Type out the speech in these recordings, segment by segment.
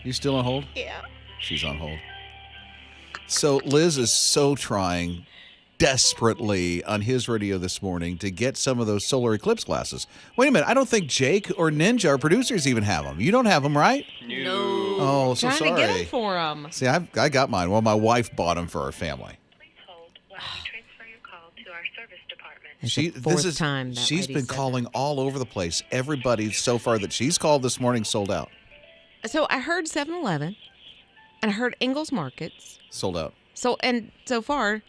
You still on hold? Yeah. She's on hold. So Liz is so trying desperately on his radio this morning to get some of those solar eclipse glasses. Wait a minute. I don't think Jake or Ninja, our producers, even have them. You don't have them, right? No. Oh, so Trying sorry. to get them for them. See, I got mine. Well, my wife bought them for our family. Please hold while we transfer your call to our service department. It's the fourth time that she's lady been said calling all over the place. Everybody so far that she's called this morning sold out. So I heard 7-Eleven, and I heard Ingles Markets. Sold out. So far,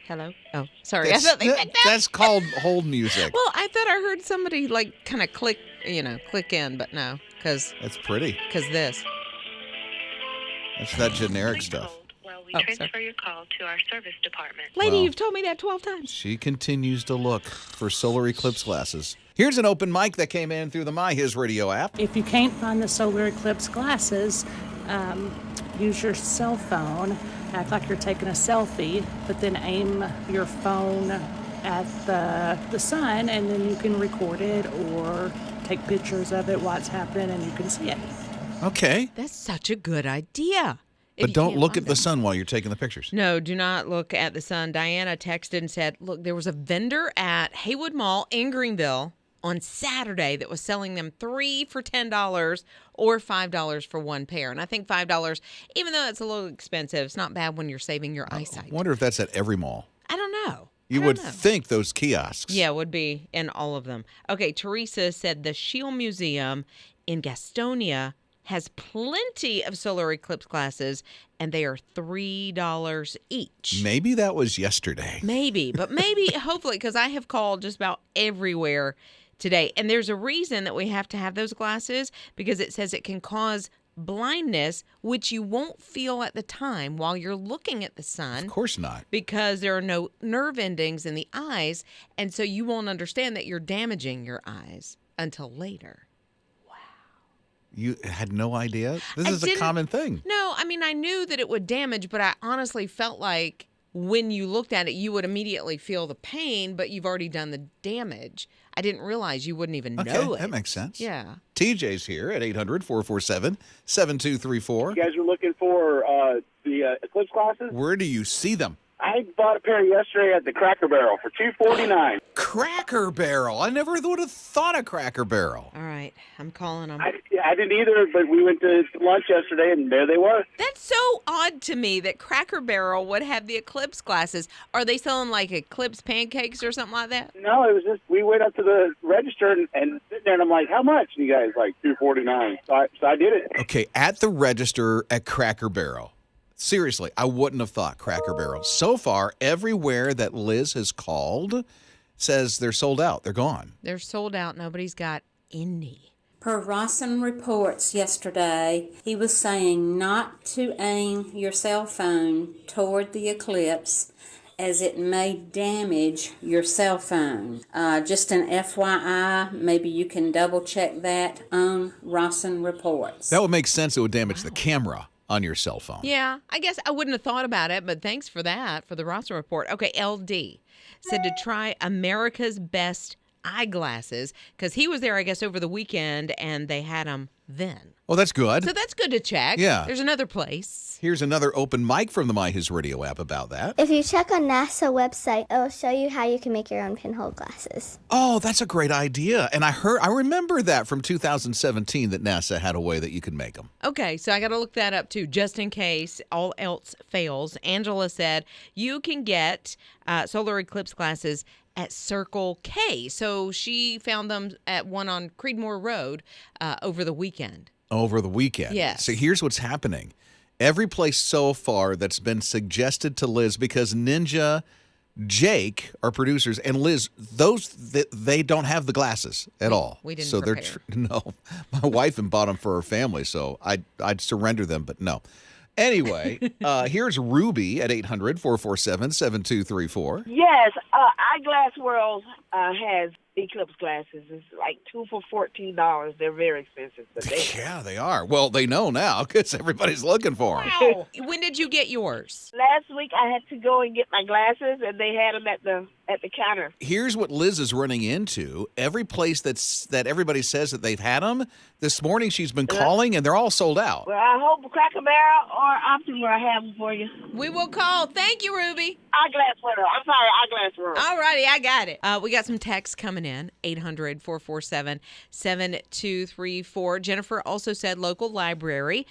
hello? Oh, sorry. That's, I thought they said that. that's called hold music. Well, I thought I heard somebody like kind of click in, but no, because That's pretty. this. That's that generic Please stuff. hold while we Oh, transfer sorry. your call to our service department. Lady, Well. you've told me that 12 times. She continues to look for solar eclipse glasses. Here's an open mic that came in through the My HISRadio app. If you can't find the solar eclipse glasses, use your cell phone, act like you're taking a selfie, but then aim your phone at the sun, and then you can record it or take pictures of it while it's happening, and you can see it. Okay. That's such a good idea. If But you don't can't look find at the them. sun while you're taking the pictures. No, do not look at the sun. Diana texted and said, look, there was a vendor at Haywood Mall in Greenville on Saturday that was selling them 3 for $10 or $5 for one pair. And I think $5, even though it's a little expensive, it's not bad when you're saving your eyesight. I wonder if that's at every mall. I don't know. You I would don't know. think those kiosks. Yeah, it would be in all of them. Okay, Teresa said the Shield Museum in Gastonia has plenty of solar eclipse glasses, and they are $3 each. Maybe that was yesterday. Maybe, but maybe, hopefully, because I have called just about everywhere today. And there's a reason that we have to have those glasses, because it says it can cause blindness, which you won't feel at the time while you're looking at the sun. Of course not. Because there are no nerve endings in the eyes, and so you won't understand that you're damaging your eyes until later. You had no idea? This I is a didn't- common thing. No, I mean, I knew that it would damage, but I honestly felt like when you looked at it, you would immediately feel the pain, but you've already done the damage. I didn't realize you wouldn't even Okay, know it. that makes sense. Yeah. TJ's here at 800-447-7234. You guys were looking for the eclipse glasses? Where do you see them? I bought a pair yesterday at the Cracker Barrel for $2.49. Cracker Barrel. I never would have thought of Cracker Barrel. All right. I'm calling them. I didn't either, but we went to lunch yesterday, and there they were. That's so odd to me that Cracker Barrel would have the Eclipse glasses. Are they selling like Eclipse pancakes or something like that? No, it was just, we went up to the register and sitting there, and I'm like, how much? And you guys like $2.49. So I did it. Okay, at the register at Cracker Barrel. Seriously, I wouldn't have thought Cracker Barrel. So far, everywhere that Liz has called says they're sold out. They're gone. They're sold out. Nobody's got any. Per Rawson reports yesterday, he was saying not to aim your cell phone toward the eclipse as it may damage your cell phone. Just an FYI, maybe you can double check that on Rawson reports. That would make sense. It would damage the camera on your cell phone. Yeah, I guess I wouldn't have thought about it, but thanks for that, for the roster report. Okay, LD said to try America's Best eyeglasses, because he was there, I guess, over the weekend, and they had them then. Well, that's good. So that's good to check. Yeah. There's another place. Here's another open mic from the My HISRadio app about that. If you check on NASA website, it will show you how you can make your own pinhole glasses. Oh, that's a great idea. And I remember that from 2017 that NASA had a way that you could make them. Okay, so I got to look that up too, just in case all else fails. Angela said you can get solar eclipse glasses at Circle K. So she found them at one on Creedmoor Road over the weekend. Over the weekend. Yes. So here's what's happening. Every place so far that's been suggested to Liz, because Ninja, Jake, our producers, and Liz, they don't have the glasses at all. We didn't so prepare. no. My wife and bought them for her family, so I'd surrender them, but no. Anyway, here's Ruby at 800-447-7234. Yes, Eyeglass World has Eclipse glasses. It's like 2 for $14. They're very expensive. But Yeah, they are. Well, they know now because everybody's looking for them. Wow. When did you get yours? last week I had to go and get my glasses, and they had them at the counter. Here's what Liz is running into. Every place that everybody says that they've had them, this morning she's been calling, and they're all sold out. Well, I hope Cracker Barrel or Optimal have them for you. We will call. Thank you, Ruby. Eyeglass World. I'm sorry, Eyeglass World. All righty, I got it. We got some texts coming in, 800-447-7234. Jennifer also said local library.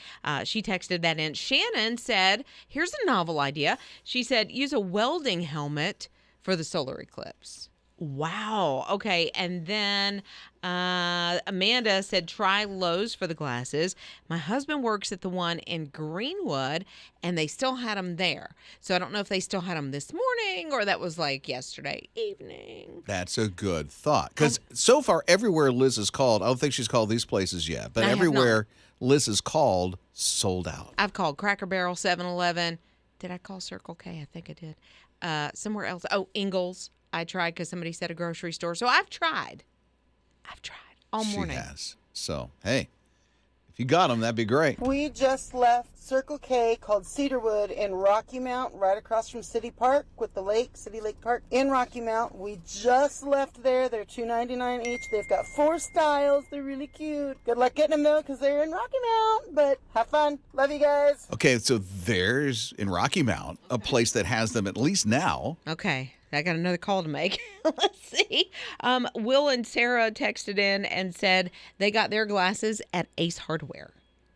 She texted that in. Shannon said, here's a novel idea. She said, use a welding helmet for the solar eclipse. Wow. Okay. And then Amanda said, try Lowe's for the glasses. My husband works at the one in Greenwood, and they still had them there. So I don't know if they still had them this morning or that was like yesterday evening. That's a good thought. Because so far, everywhere Liz has called, I don't think she's called these places yet, but I have everywhere Liz has called, sold out. I've called Cracker Barrel, 7-Eleven. Did I call Circle K? I think I did. Somewhere else. Oh, Ingles. I tried because somebody said a grocery store. So I've tried all morning. She has. So, hey, if you got them, that'd be great. We just left Circle K called Cedarwood in Rocky Mount, right across from City Park with the lake, City Lake Park in Rocky Mount. We just left there. They're $2.99 each. They've got 4 styles. They're really cute. Good luck getting them, though, because they're in Rocky Mount. But have fun. Love you guys. Okay, so there's, in Rocky Mount, a place that has them at least now. Okay. I got another call to make. Let's see. Will and Sarah texted in and said they got their glasses at Ace Hardware.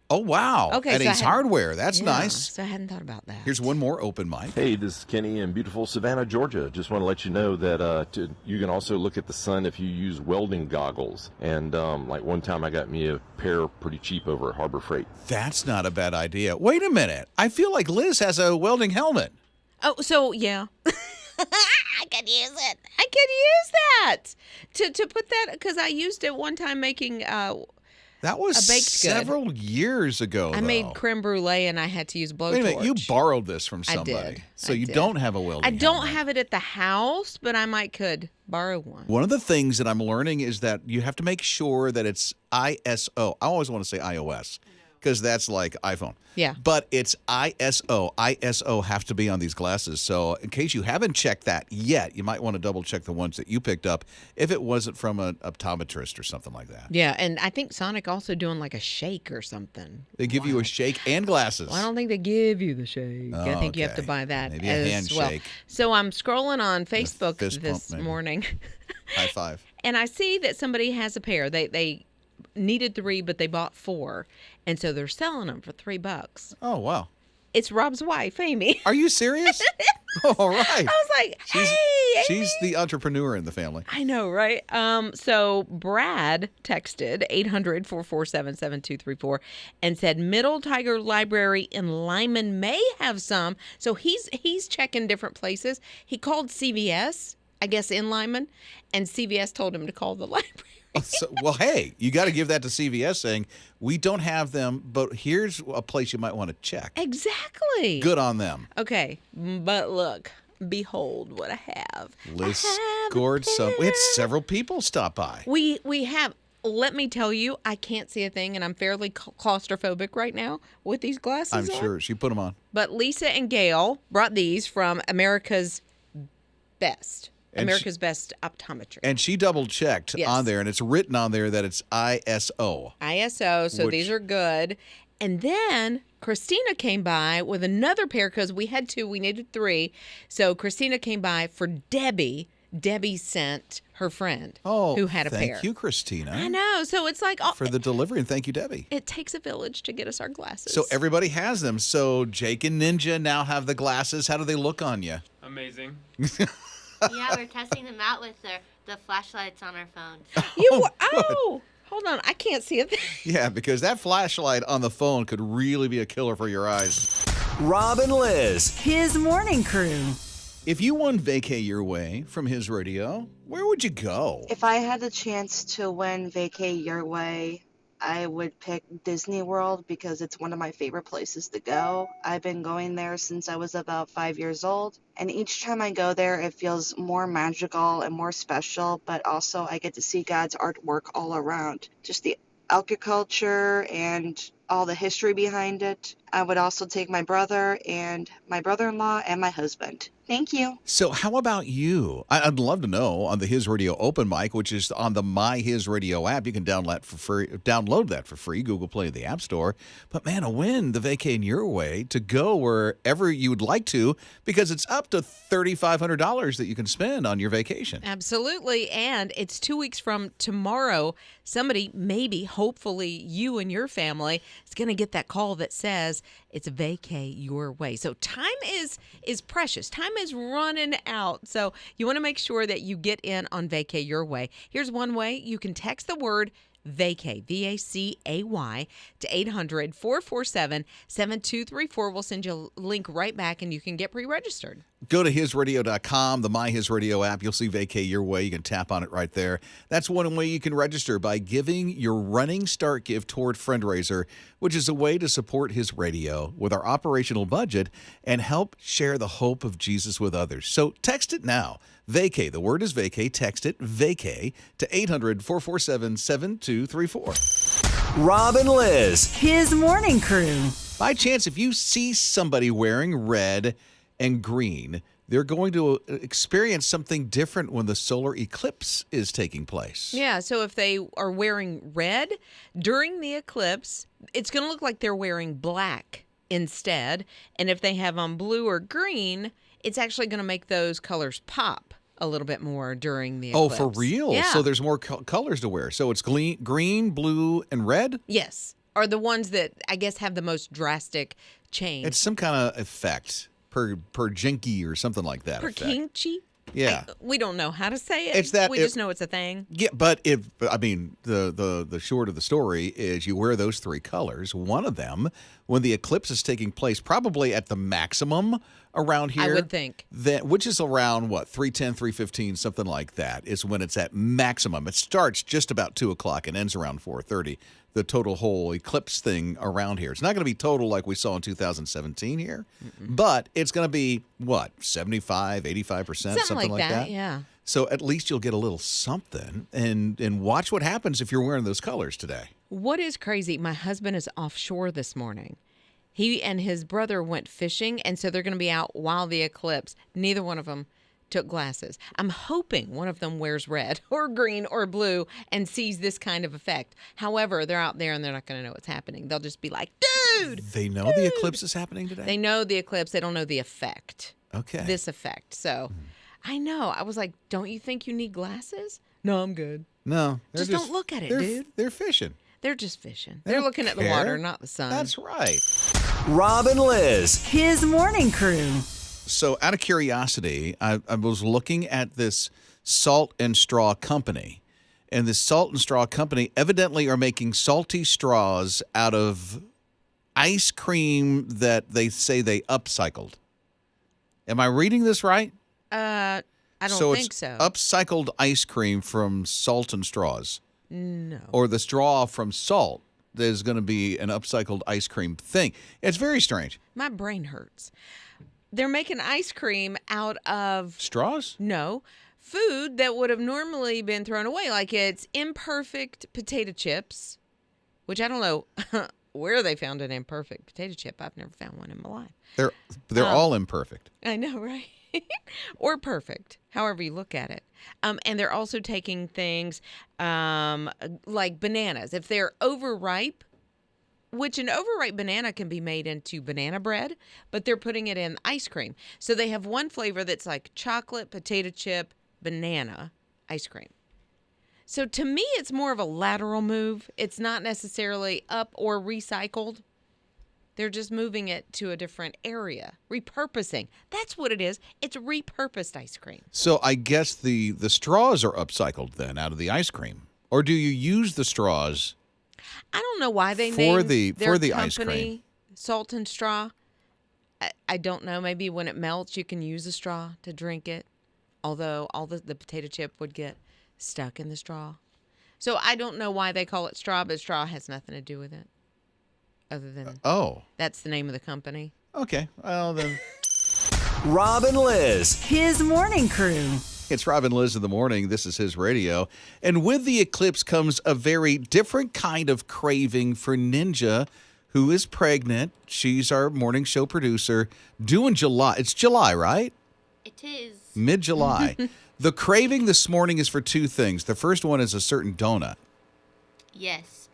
Oh, wow. Okay, At so Ace Hardware. That's nice. So I hadn't thought about that. Here's one more open mic. Hey, this is Kenny in beautiful Savannah, Georgia. Just want to let you know that you can also look at the sun if you use welding goggles. And like one time I got me a pair pretty cheap over at Harbor Freight. That's not a bad idea. Wait a minute. I feel like Liz has a welding helmet. Oh, so yeah. I could use it. I could use that to put that because I used it one time making that was a baked several good. Years ago. I made creme brulee and I had to use blowtorch. Wait a minute, you borrowed this from somebody. I did. So you don't have a welding I don't helmet. have it at the house, but I could borrow one. One of the things that I'm learning is that you have to make sure that it's ISO. I always want to say iOS because that's like iPhone. Yeah. But it's ISO. ISO have to be on these glasses. So in case you haven't checked that yet, you might want to double check the ones that you picked up if it wasn't from an optometrist or something like that. Yeah, and I think Sonic also doing like a shake or something. They give you a shake and glasses. Well, I don't think they give you the shake. Oh, I think you have to okay. buy that Maybe a as well. handshake. So I'm scrolling on Facebook fist this pump, maybe. morning. High five. And I see that somebody has a pair. They needed 3, but they bought 4. And so they're selling them for $3. Oh, wow. It's Rob's wife, Amy. Are you serious? All right. I was like, hey, Amy. She's the entrepreneur in the family. I know, right? So Brad texted 800-447-7234 and said Middle Tiger Library in Lyman may have some. So he's checking different places. He called CVS, I guess, in Lyman, and CVS told him to call the library. Well, hey, you got to give that to CVS saying, we don't have them, but here's a place you might want to check. Exactly. Good on them. Okay, but look, behold what I have. Liz I have scored a some. We had pair. several people stop by. We have. Let me tell you, I can't see a thing, and I'm fairly claustrophobic right now with these glasses I'm on. sure she put them on. But Lisa and Gail brought these from America's Best. And America's Best Optometry. And she double checked Yes. on there, and it's written on there that it's ISO. ISO, so Which- these are good. And then Christina came by with another pair because we had 2, we needed 3. So Christina came by for Debbie. Debbie sent her friend who had a pair. Thank you, Christina. I know. So it's like For the delivery, and thank you, Debbie. it takes a village to get us our glasses. So everybody has them. So Jake and Ninja now have the glasses. How do they look on you? Amazing. Yeah, we're testing them out with the flashlights on our phones. Hold on. I can't see it. Yeah, because that flashlight on the phone could really be a killer for your eyes. Rob and Lizz. His morning crew. If you won Vacay Your Way from His Radio, where would you go? If I had the chance to win Vacay Your Way, I would pick Disney World because it's one of my favorite places to go. I've been going there since I was about 5 years old, and each time I go there, it feels more magical and more special, but also I get to see God's artwork all around. Just the agriculture and all the history behind it. I would also take my brother and my brother-in-law and my husband. Thank you. So how about you? I'd love to know on the His Radio Open Mic, which is on the My His Radio app. You can download that for free, Google Play or the App Store. But man, a win the vacay your way to go wherever you would like to, because it's up to $3,500 that you can spend on your vacation. Absolutely. And it's 2 weeks from tomorrow. Somebody, maybe, hopefully you and your family, is going to get that call that says it's vacay your way. So time is precious. Time is running out. So you want to make sure that you get in on vacay your way. Here's one way. You can text the word vacay, VACAY, to 800-447-7234. We'll send you a link right back and you can get pre-registered. Go to hisradio.com, the My His Radio app. You'll see Vacay Your Way. You can tap on it right there. That's one way you can register, by giving your running start gift toward Friendraiser, which is a way to support His Radio with our operational budget and help share the hope of Jesus with others. So text it now. Vacay, the word is vacay. Text it, vacay, to 800-447-7234. Rob and Lizz, His morning crew. By chance, if you see somebody wearing red and green, they're going to experience something different when the solar eclipse is taking place. Yeah, so if they are wearing red during the eclipse, it's going to look like they're wearing black instead. And if they have on blue or green, it's actually going to make those colors pop a little bit more during the eclipse. Oh, for real? Yeah. So there's more colors to wear. So it's green, blue, and red? Yes, are the ones that I guess have the most drastic change. It's some kind of effect. Per jinky or something like that. Per kinchi? Yeah. We don't know how to say it. It's that we just know it's a thing. Yeah, but the short of the story is you wear those three colors. One of them, when the eclipse is taking place, probably at the maximum around here. I would think. Which is around, 3:10, 3:15, something like that, is when it's at maximum. It starts just about 2 o'clock and ends around 4:30. The total whole eclipse thing around here. It's not going to be total like we saw in 2017 here, but it's going to be, 75, 85%, something like that? Yeah. So at least you'll get a little something, and watch what happens if you're wearing those colors today. What is crazy, my husband is offshore this morning. He and his brother went fishing, and so they're going to be out while the eclipse. Neither one of them took glasses. I'm hoping one of them wears red or green or blue and sees this kind of effect. However, they're out there and they're not going to know what's happening. They'll just be like, dude! They know the eclipse is happening today? They know the eclipse. They don't know the effect. Okay. This effect. So I know. I was like, don't you think you need glasses? No, I'm good. No. Just don't look at it, dude. They're fishing. They're just fishing. They're looking at the water, not the sun. That's right. Rob and Lizz, His morning crew. So out of curiosity, I was looking at this salt and straw company. And this salt and straw company evidently are making salty straws out of ice cream that they say they upcycled. Am I reading this right? I don't think so. Upcycled ice cream from salt and straws. No. Or the straw from salt. There's going to be an upcycled ice cream thing. It's very strange. My brain hurts. They're making ice cream out of straws? No. Food that would have normally been thrown away. Like it's imperfect potato chips, which I don't know where they found an imperfect potato chip. I've never found one in my life. They're all imperfect. I know, right? Or perfect, however you look at it. And they're also taking things like bananas. If they're overripe, which an overripe banana can be made into banana bread, but they're putting it in ice cream. So they have one flavor that's like chocolate, potato chip, banana ice cream. So to me, it's more of a lateral move. It's not necessarily up or recycled. They're just moving it to a different area, repurposing. That's what it is. It's repurposed ice cream. So I guess the straws are upcycled then out of the ice cream. Or do you use the straws? I don't know why they for named the their ice company cream. Salt and Straw. I don't know. Maybe when it melts, you can use a straw to drink it. Although all the potato chip would get stuck in the straw. So I don't know why they call it straw, but straw has nothing to do with it. Other than that's the name of the company. Okay. Well, then. Rob and Lizz. His morning crew. It's Rob and Lizz in the morning. This is His Radio. And with the eclipse comes a very different kind of craving for Ninja, who is pregnant. She's our morning show producer. Due in July. It's July, right? It is. Mid-July. The craving this morning is for two things. The first one is a certain donut. Yes.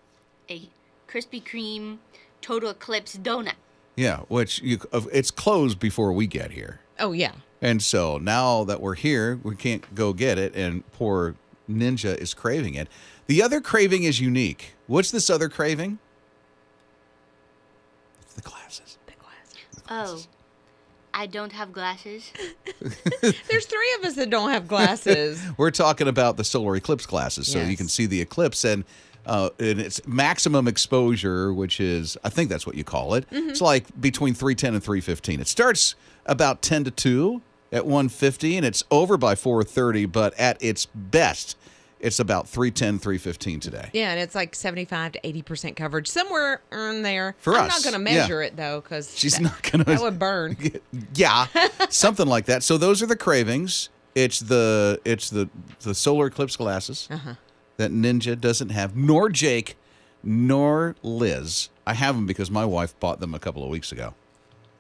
A Krispy Kreme Total Eclipse donut. Yeah, which it's closed before we get here. Oh, yeah. And so now that we're here, we can't go get it, and poor Ninja is craving it. The other craving is unique. What's this other craving? It's the glasses. Oh, I don't have glasses. There's three of us that don't have glasses. We're talking about the solar eclipse glasses, so you can see the eclipse and its maximum exposure, which is, I think that's what you call it. Mm-hmm. It's like between 3:10 and 3:15. It starts about 10 to 2 at 1:50, and it's over by 4:30, but at its best, it's about 3:10, 3:15 today. Yeah, and it's like 75 to 80% coverage, somewhere in there. For I'm us, not going to measure it, though, because she's not going to. That would burn. Yeah, something like that. So those are the cravings. It's the solar eclipse glasses that Ninja doesn't have, nor Jake, nor Liz. I have them because my wife bought them a couple of weeks ago.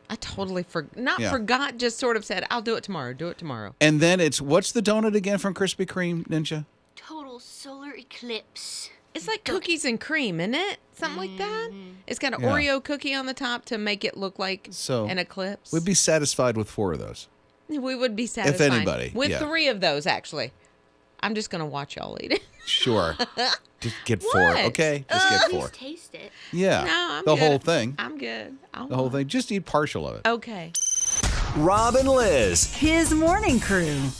I totally forgot, just sort of said, I'll do it tomorrow. And then it's, what's the donut again from Krispy Kreme, Ninja? Total solar eclipse. It's like cookies and cream, isn't it? Something like that. It's got an Oreo cookie on the top to make it look like an eclipse. We'd be satisfied with 4 of those. We would be satisfied. If anybody. With 3 of those, actually. I'm just going to watch y'all eat it. Sure. Just get 4, okay? Just get 4. Please taste it. Yeah. No, I'm the good. whole thing. I'm good. The whole thing. Just eat partial of it. Okay. Rob and Lizz. His morning crew.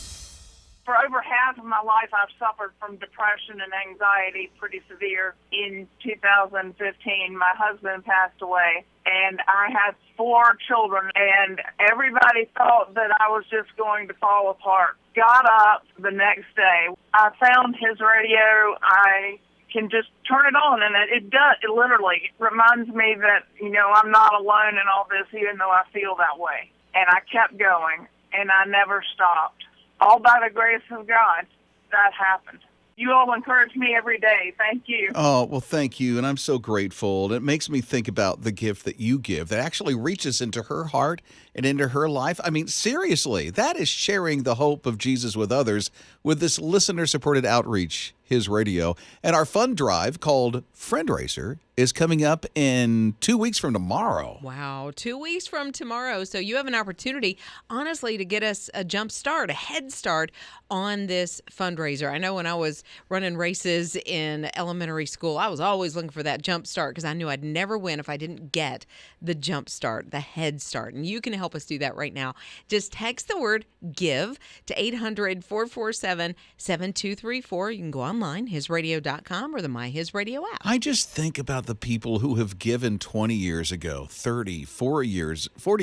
For over half of my life, I've suffered from depression and anxiety pretty severe. In 2015, my husband passed away, and I had 4 children, and everybody thought that I was just going to fall apart. Got up the next day. I found his radio. I can just turn it on, and it does. It literally reminds me that, I'm not alone in all this, even though I feel that way. And I kept going, and I never stopped. All by the grace of God, that happened. You all encourage me every day. Thank you. Oh, well, thank you. And I'm so grateful. And it makes me think about the gift that you give that actually reaches into her heart and into her life. I mean, seriously, that is sharing the hope of Jesus with others with this listener-supported outreach, His Radio. And our fund drive called Friend Racer is coming up in 2 weeks from tomorrow. Wow, 2 weeks from tomorrow. So you have an opportunity, honestly, to get us a jump start, a head start on this fundraiser. I know when I was running races in elementary school, I was always looking for that jump start because I knew I'd never win if I didn't get the jump start, the head start. And you can help us do that right now. Just text the word GIVE to 800-447-7234. You can go online, hisradio.com or the My His Radio app. I just think about the people who have given 20 years ago, 30, 40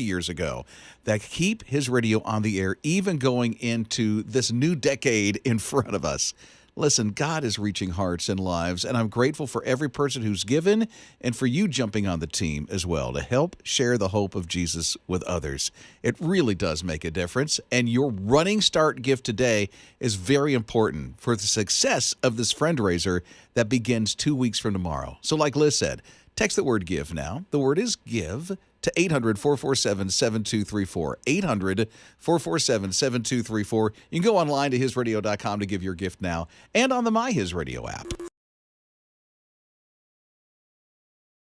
years ago, that keep His Radio on the air, even going into this new decade in front of us. Listen, God is reaching hearts and lives, and I'm grateful for every person who's given and for you jumping on the team as well to help share the hope of Jesus with others. It really does make a difference, and your running start gift today is very important for the success of this friend raiser that begins 2 weeks from tomorrow. So like Liz said, text the word GIVE now. The word is GIVE to 800-447-7234. 800-447-7234. You can go online to hisradio.com to give your gift now and on the My His Radio app.